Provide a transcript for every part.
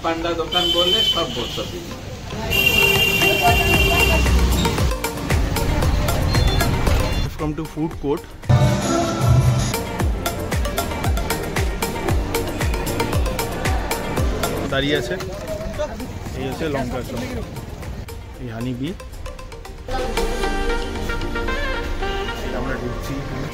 পান্ডা দোকান বললে সব বলতে দিই। Come to food court. দাঁড়িয়ে আছে, এই হচ্ছে লঙ্কা চপ, এই হানি বি। আমরা ঢুকছি এখানে।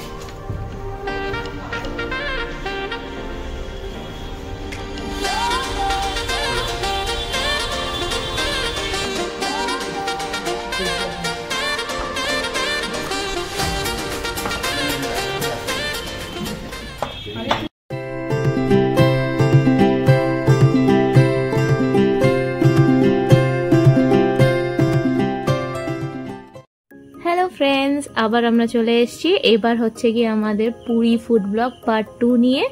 হ্যালো ফ্রেন্ডস, আবার আমরা চলে এসেছি। এবার হচ্ছে গিয়ে আমাদের পুরী ফুড ব্লগ পার্ট 2 নিয়ে।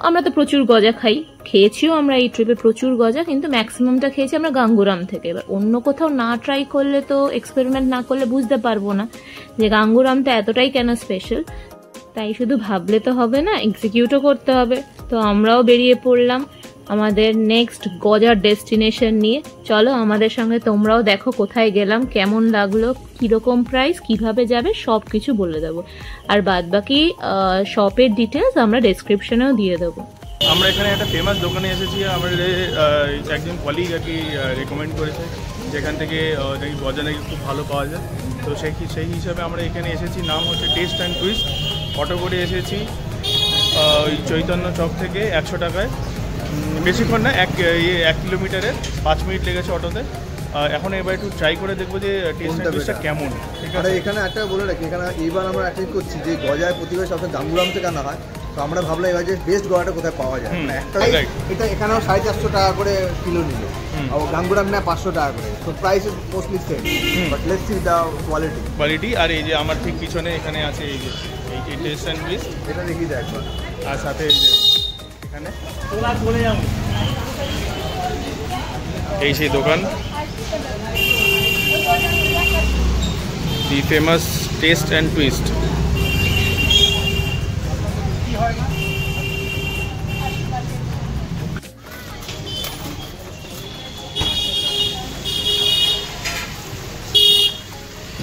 আমরা তো প্রচুর গজা খাই, খেয়েছিও আমরা এই ট্রিপে প্রচুর গজা, কিন্তু ম্যাক্সিমামটা খেয়েছি আমরা গাঙ্গুরাম থেকে। এবার অন্য কোথাও না ট্রাই করলে তো, এক্সপেরিমেন্ট না করলে বুঝতে পারবো না যে গাঙ্গুরামটা এতটাই কেন স্পেশাল। তাই শুধু ভাবলে তো হবে না, এক্সিকিউটও করতে হবে। তো আমরাও বেরিয়ে পড়লাম আমাদের নেক্সট গজার ডেস্টিনেশন নিয়ে। চলো আমাদের সঙ্গে তোমরাও দেখো কোথায় গেলাম, কেমন লাগলো, কিরকম প্রাইস, কিভাবে যাবে সব কিছু বলে দেবো। আর বাদ বাকি শপের ডিটেলস আমরা ডেসক্রিপশনেও দিয়ে দেবো। আমরা এখানে একটা ফেমাস দোকানে এসেছি, আমাদের একজন কলিগ আর কি রেকমেন্ড করেছে, যেখান থেকে নাকি গজা নাকি খুব ভালো পাওয়া যায়। তো সেই হিসাবে আমরা এখানে এসেছি। নাম হচ্ছে টেস্ট অ্যান্ড টুইস্ট। অটো করে এসেছি ওই চৈতন্য চক থেকে 100 টাকায়, বেশিক্ষণ না, 1 কিলোমিটারে 5 মিনিট লেগেছে অটোতে। এখন এবার একটু ট্রাই করে দেখবো যে টেস্টটা কেমন। ঠিক আছে, এখানে একটা বলে রাখি, এখানে এইবার আমরা অ্যাটেন্ড করছি যে গজায় প্রতিবার সবসময় গাঙ্গুরাম থেকে আনা হয়। তো আমরা ভাবলাম এবার যে বেস্ট গজাটা কোথায় পাওয়া যায়। এটা এখানেও 450 টাকা করে কিলো নিল, আর গাঙ্গুরাম নেয় 500 টাকা করে। তো price is mostly same, but let's see the quality. আর এই যে আমার ঠিক পিছনে এখানে আছে এই যে এই টেস্ট অ্যান্ড টুইস্ট, এটা দেখি দেখ। আর সাথে এই যে এখানে এই সেই দোকান, the famous taste and twist.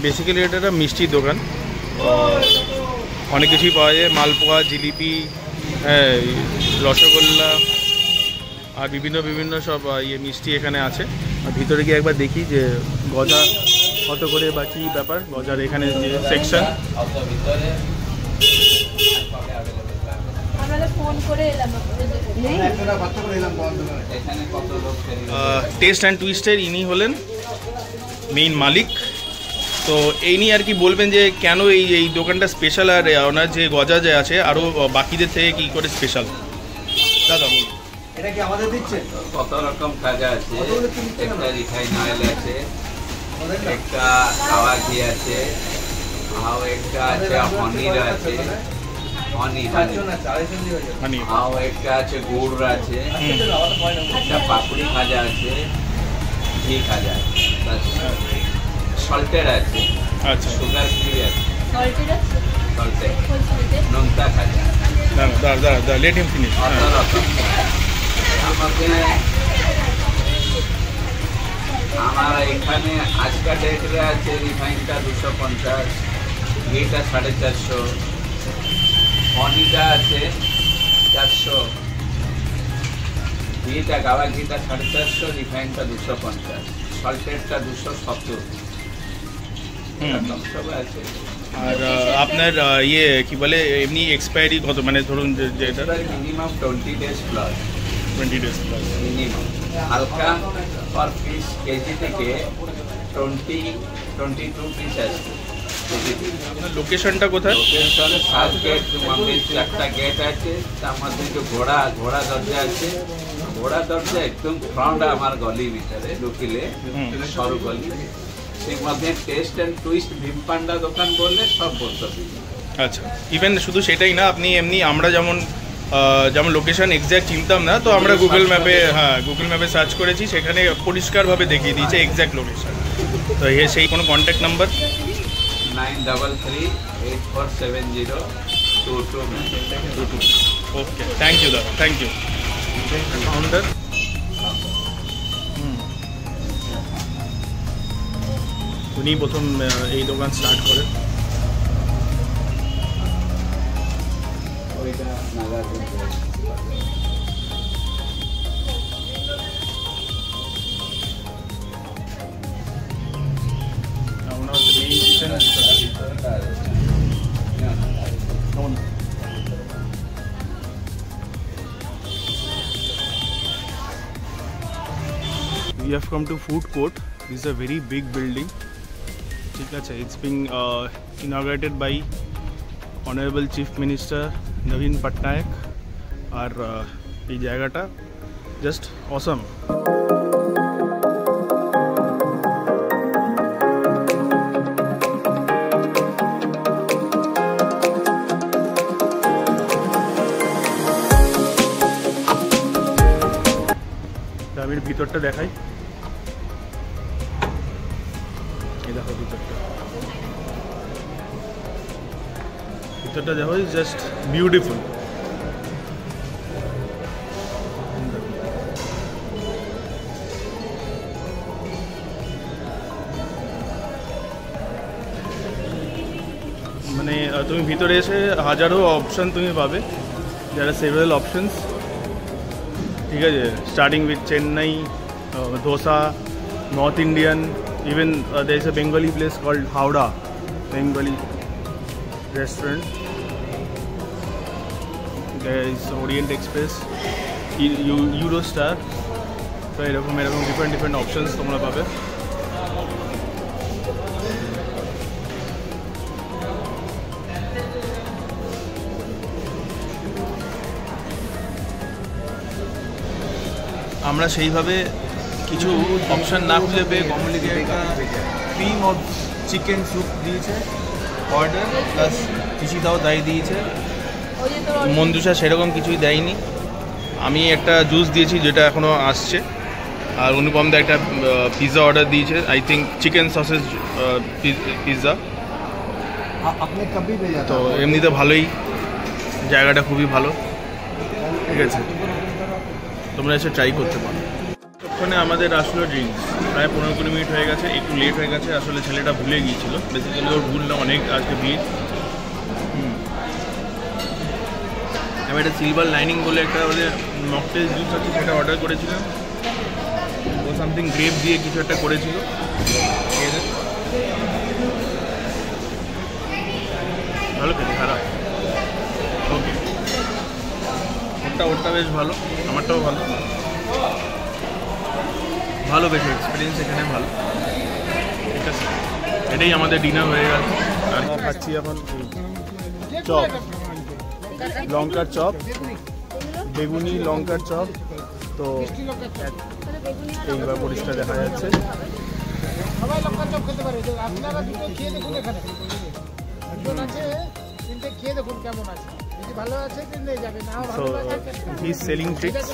Basically এটা একটা মিষ্টির দোকান, অনেক কিছুই পাওয়া যায়, মালপোয়া, জিলিপি, রসগোল্লা আর বিভিন্ন সব মিষ্টি এখানে আছে। আর ভিতরে গিয়ে একবার দেখি যে গজা কত করে বা কী ব্যাপার, গজার এখানে যে সেকশন। টেস্ট অ্যান্ড টুইস্টের ইনি হলেন মেইন মালিক। তো এই নিয়ে আর কি বলবেন যে কেন এই দোকানটা স্পেশাল, আর ওনার যে গজা যে আছে আরও বাকিদের থেকে কী করে স্পেশাল। দাদা বলুন। এটা কি আমাদের দিচ্ছেন? কত রকম কাজা আছে, একটা রিফাইন অয়েল আছে, একটা খাওয়া ঘি আছে, আর একটা আছে পনির আছে, আর একটা আছে গুড় আছে, একটা পাপড়ি খাজা আছে, ঘি খাজা আছে, সল্টেড আছে, আচ্ছা, সুগার ফ্রি আছে, সল্টেড নোনতা খাজা। দাদা লেট হিম ফিনিশ। আমার এখানে আজকাল ডেটে আছে রিফাইনটা 250, ঘিটা 450, পনিরটা আছে 400, ঘিটা গাওয়া ঘিটা 450, রিফাইনটা 250, সল্টেডটা 270, সব আছে। আর আপনার ইয়ে কি বলে এমনি এক্সপায়ারি কত, মানে ধরুন যে এটা minimum 20 days plus, 20 days plus minimum. হালকা পার পিস কেজি থেকে 22 পিস আসছে। আপনার লোকেশনটা কোথায়? লোকেশনে 7 গেট, আমাদের 4টা গেট আছে, তার মধ্যে যে ঘোড়া দরজা আছে, ঘোড়া দরজা একদম ফ্রন্ট আমার গলি ভিতরে ঢুকিলে সরু গলি, সেই মধ্যে টেস্ট অ্যান্ড টুইস্ট ভীম পান্ডা দোকান বললে সব বলতে দিই। আচ্ছা, ইভেন শুধু সেটাই না, আপনি এমনি আমরা যেমন লোকেশন এক্স্যাক্ট চিনতাম না, তো আমরা গুগল ম্যাপে সার্চ করেছি, সেখানে পরিষ্কারভাবে দেখিয়ে দিয়েছে এক্স্যাক্ট লোকেশন। তো সেই কোনো contact number 9338470222। Okay, thank you দাদা, থ্যাংক ইউ। ফাউন্ডার উনি প্রথম এই দোকান স্টার্ট করেন। ওইটা নাগাদ We have come to food court. This is a very big building. It's being inaugurated by Honorable Chief Minister Naveen Patnaik. আর এই জায়গাটা just awesome. আমি ভিতরটা দেখাই। এই দেখো ভিতরটা দেখো, জাস্ট বিউটিফুল। মানে তুমি ভিতরে এসে হাজারো অপশন তুমি পাবে, যারা সেভারাল অপশনস, ঠিক আছে, starting with Chennai, dosa, north Indian, even there is a Bengali place called Howrah Bengali restaurant, there is Orient Express, Eurostar, তো এরকম ডিফারেন্ট অপশনস তোমরা পাবে। আমরা সেইভাবে কিছু অপশান না খুঁজে পেয়ে কমলিকে একটা ক্রিম অফ চিকেন স্যুপ দিয়েছে অর্ডার, প্লাস ইশিতাও তাই দিয়েছে। মঞ্জুষা সেরকম কিছুই দেয়নি। আমি একটা জুস দিয়েছি যেটা এখনও আসছে, আর অনুপম দা একটা পিৎজা অর্ডার দিয়েছে, I think chicken sausage pizza. তো এমনিতে ভালোই, জায়গাটা খুবই ভালো, ঠিক আছে, তোমরা এসে ট্রাই করতে পারো। ওখানে আমাদের আসলো ড্রিঙ্কস, প্রায় 15-20 মিনিট হয়ে গেছে, একটু লেট হয়ে গেছে। আসলে ছেলেটা ভুলে গিয়েছিল, বেসিক্যালি ওর ভুল না, অনেক আজকে ভিড়। আমি একটা সিলভার লাইনিং বলে একটা ওদের মকটেল জুস আছে, সেটা অর্ডার করেছিলাম। ও সামথিং গ্রেপ দিয়ে কিছু একটা করেছিল, ভালো খেতে, খারাপ ওকে। ওরটা বেশ ভালো, আমারটাও ভালো, ভালো বেশি এক্সপিরিয়েন্স এখানে ভালো, ঠিক আছে। এটাই আমাদের ডিনার হয়ে গেল। আর খাচ্ছি এখন চপ, লঙ্কার চপ, বেগুনি লঙ্কার চপ। তো এইবার পরিষ্কার দেখা যাচ্ছে। সবাই লঙ্কার চপ খেতে পারে, আপনারা দুটো খেয়ে দেখুন, এখানে একজন আছে, তিনটে খেয়ে দেখুন কেমন আছে, যদি ভালো আছে নিয়ে যাবে, না ভালো লাগে হি সেলিং ট্রিক্স,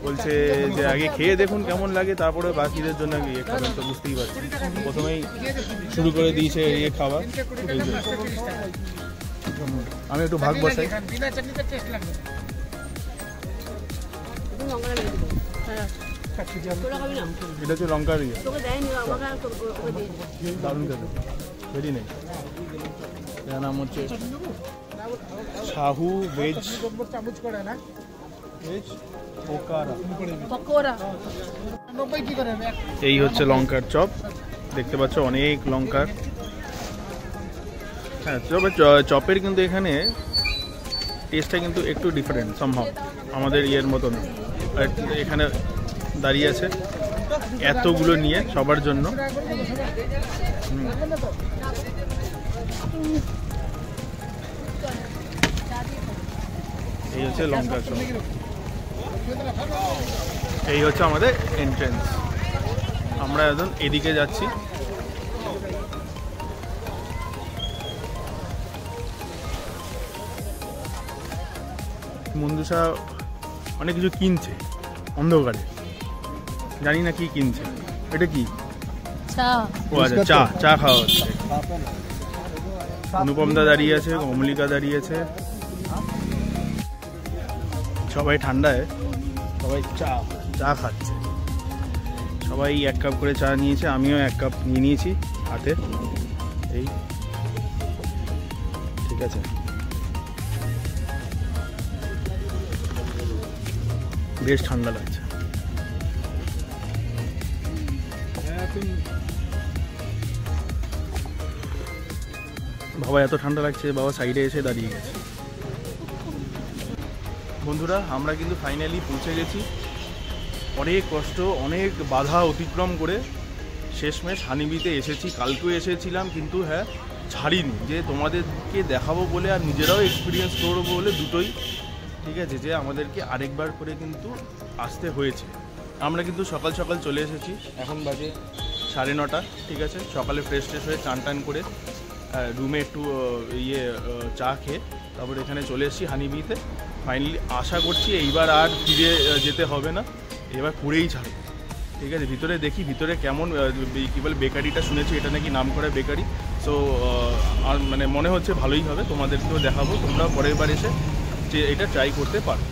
বলছে যে আগে খেয়ে দেখুন কেমন লাগে, তারপরে বাকিদের জন্য ইয়ে খাবেন। তো বুঝতেই পারছি, প্রথমেই শুরু করে দিয়েছে ইয়ে খাওয়া। আমি একটু ভাগ বসাই। বিনা চাটনিতে টেস্ট লাগবে। এটা হচ্ছে লঙ্কার ইয়ে, দারুণ খেতে, ভেরি নেই। এর নাম হচ্ছে শাহু ভেজ পকোড়া। এই হচ্ছে লঙ্কার চপ, দেখতে পাচ্ছ অনেক লঙ্কার। হ্যাঁ, তবে চপের কিন্তু এখানে টেস্টটা কিন্তু একটু ডিফারেন্ট সামহাও, আমাদের ইয়ের মতন। এখানে দাঁড়িয়ে আছে এতগুলো নিয়ে সবার জন্য। এই হচ্ছে লঙ্কা চপ, এই হচ্ছে আমাদের এন্ট্রেন্স। আমরা এখন এদিকে যাচ্ছি। মঞ্জুষা অনেক কিছু কিনছে অন্ধকারে, জানি না কি কিনছে। এটা কি? ও আচ্ছা, চা চা খাওয়া হচ্ছে। অনুপমদা দাঁড়িয়ে আছে, অমলিকা দাঁড়িয়ে আছে, সবাই ঠান্ডায় সবাই চা চা খাচ্ছে। সবাই সবাই 1 কাপ করে চা নিয়েছে, আমিও 1 কাপ নিয়ে নিয়েছি হাতে। এই ঠিক আছে, বেশ ঠান্ডা লাগছে। বাবা এত ঠান্ডা লাগছে, বাবা সাইডে এসে দাঁড়িয়ে গেছে। বন্ধুরা আমরা কিন্তু ফাইনালি পৌঁছে গেছি, অনেক কষ্ট অনেক বাধা অতিক্রম করে শেষমেশ হানিবিতে এসেছি। কালকেও এসেছিলাম কিন্তু হ্যাঁ ছাড়িনি, যে তোমাদেরকে দেখাবো বলে আর নিজেরাও এক্সপিরিয়েন্স করবো বলে দুটোই, ঠিক আছে, যে আমাদেরকে আরেকবার করে কিন্তু আসতে হয়েছে। আমরা কিন্তু সকাল সকাল চলে এসেছি, এখন বাজে 9:30, ঠিক আছে। সকালে ফ্রেশ ট্রেশ হয়ে চান টান করে রুমে একটু চা খেয়ে তারপর এখানে চলে এসেছি হানিবিতে। ফাইনালি আশা করছি এইবার আর ফিরে যেতে হবে না, এবার করেই ছাড়বো, ঠিক আছে। ভিতরে দেখি ভিতরে কেমন, কী বলে বেকারিটা শুনেছি এটা নাকি নাম করা বেকারি, সো আর মানে মনে হচ্ছে ভালোই হবে, তোমাদেরকেও দেখাবো, তোমরা পরের বার এসে যে এটা ট্রাই করতে পারো।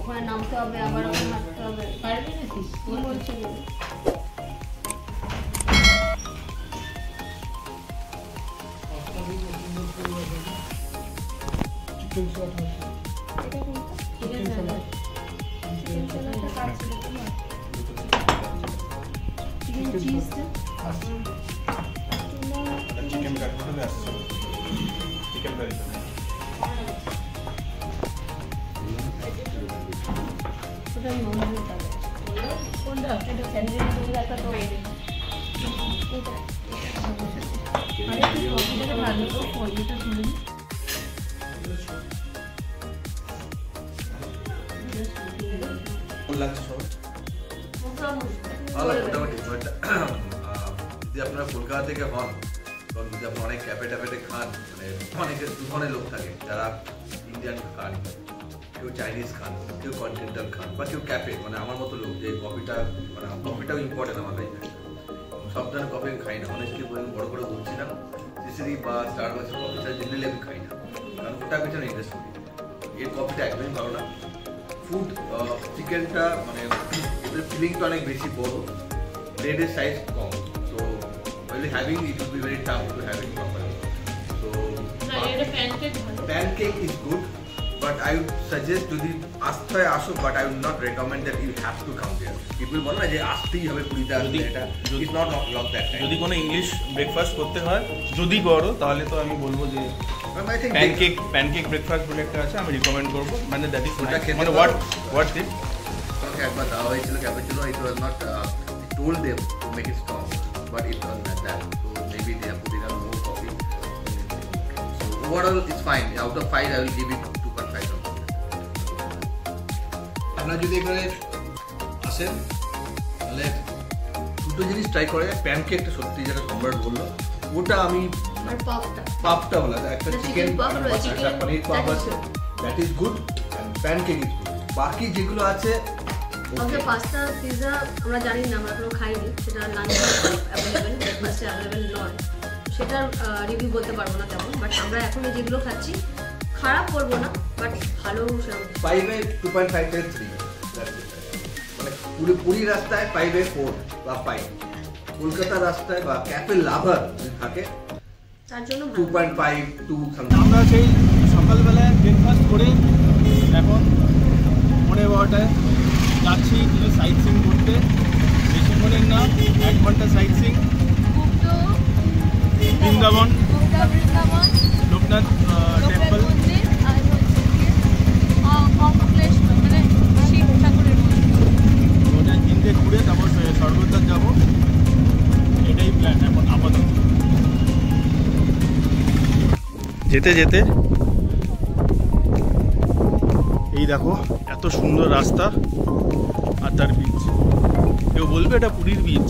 ওখানে নামতে হবে, আবার হাঁটতে হবে, পারবি নাকি? কি বলছে? যদি আপনারা কলকাতা থেকে হন, কারণ যদি আপনার অনেক ক্যাফে ট্যাফেটে খান, মানে অনেকের দু ধরনের লোক থাকে, যারা ইন্ডিয়ান খান, কেউ চাইনিজ খান, কেউ কন্টিনেন্টাল খান, বা কেউ ক্যাফে, মানে আমার মতো লোক যে কফিটা, মানে কফিটাও ইম্পর্টেন্ট আমার লাইফে। সব ধরনের কফি আমি খাই না, অনেস্টলি বড় করে বলছিলাম, সিসিরি বা স্টারবাক্সের কফিটা জেনারেলি আমি খাই না, কারণ ওটা পেছনে ইন্টারেস্ট করি। এর কফিটা একদমই ভালো না। ফুড চিকেনটা মানে এদের ফিলিংটা অনেক বেশি বড়, ব্রেডের সাইজ কম, so while having it will be very tough to have it properly. So pancake is good, but I would suggest যদি আসতে হয় আসো, but I would not recommend that you have to come there. People বলে না যে আসতেই হবে পুরীতে, আসতে এটা it's not like that. যদি কোনো ইংলিশ ব্রেকফাস্ট করতে হয় যদি করো, তাহলে তো আমি বলবো যে প্যানকেক ব্রেকফাস্ট বলে একটা আছে, আমি রিকমেন্ড করবো, মানে দ্যাট ইজ মানে হোয়াট ইট ওকে একবার দেওয়া হয়েছিল cappuccino, it was not told them to make it strong, but it was like that, so maybe they have put in more coffee. So overall it's fine. Out of 5 I will give it 2.5. আপনারা যদি এখানে আসেন তাহলে দুটো জিনিস try করে, প্যানকেকটা সত্যি যেটা সম্রাট বললো, ওটা আমি পাপটা বলা যায়, একটা চিকেন একটা পনির পাপ আছে, that is good, pancake is good. বাকি যেগুলো আছে পাস্তা পিৎজা আমরা জানি না, আমরা কোনো খাইনি, সেটা লাঞ্চে অ্যাভেলেবেল, ব্রেকফাস্টে অ্যাভেলেবেল নয়, সেটার রিভিউ বলতে পারবো না তেমন, বাট আমরা এখন যেগুলো খাচ্ছি খারাপ করবো না, বাট ভালো সেরকম 5 এ 2.5 থেকে 3 মানে পুরি রাস্তায় 5 এ 4 বা 5, কলকাতা রাস্তায় বা ক্যাফে লাভার যদি থাকে তার জন্য 2.5 2 আমরা সেই সকালবেলায় ব্রেকফাস্ট করে এখন 12:30টায় যাচ্ছি কিছু সাইট সিইং করতে। বেশিক্ষণের না, 1 ঘন্টা sightseeing. Vrindavan, Loknath temple, ওটা কিনতে ঘুরে তারপর স্বর্গদ্বার যাবো, এটাই প্ল্যান এখন আপাতত। যেতে যেতে এই দেখো এত সুন্দর রাস্তা আর তার বিচ। কেউ বলবে এটা পুরীর বিচ,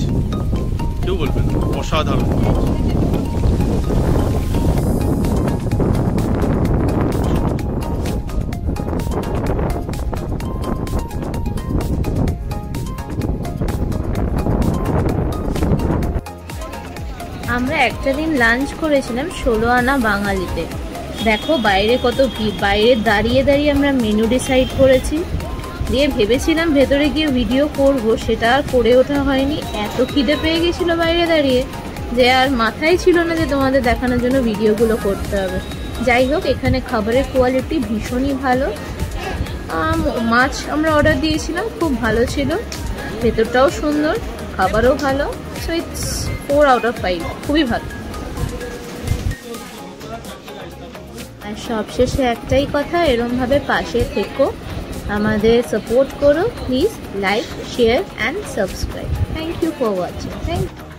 কেউ বলবে না, অসাধারণ। আমরা একটা দিন লাঞ্চ করেছিলাম 16 আনা বাঙালিতে। দেখো বাইরে কত ভিড়, বাইরে দাঁড়িয়ে দাঁড়িয়ে আমরা মেনু ডিসাইড করেছি। দিয়ে ভেবেছিলাম ভেতরে গিয়ে ভিডিও করব, সেটা আর করে ওঠা হয়নি। এত খিদে পেয়ে গেছিলো বাইরে দাঁড়িয়ে যে আর মাথায় ছিল না যে তোমাদের দেখানোর জন্য ভিডিওগুলো করতে হবে। যাই হোক, এখানে খাবারের কোয়ালিটি ভীষণই ভালো। মাছ আমরা অর্ডার দিয়েছিলাম, খুব ভালো ছিল, ভেতরটাও সুন্দর, খাবারও ভালো। সো ইটস 4 আউট অফ 5, খুবই ভালো। আর সবশেষে একটাই কথা, এরমভাবে পাশে থেকো, আমাদের সাপোর্ট করো please. Like, share and subscribe. Thank you for watching. Thank you.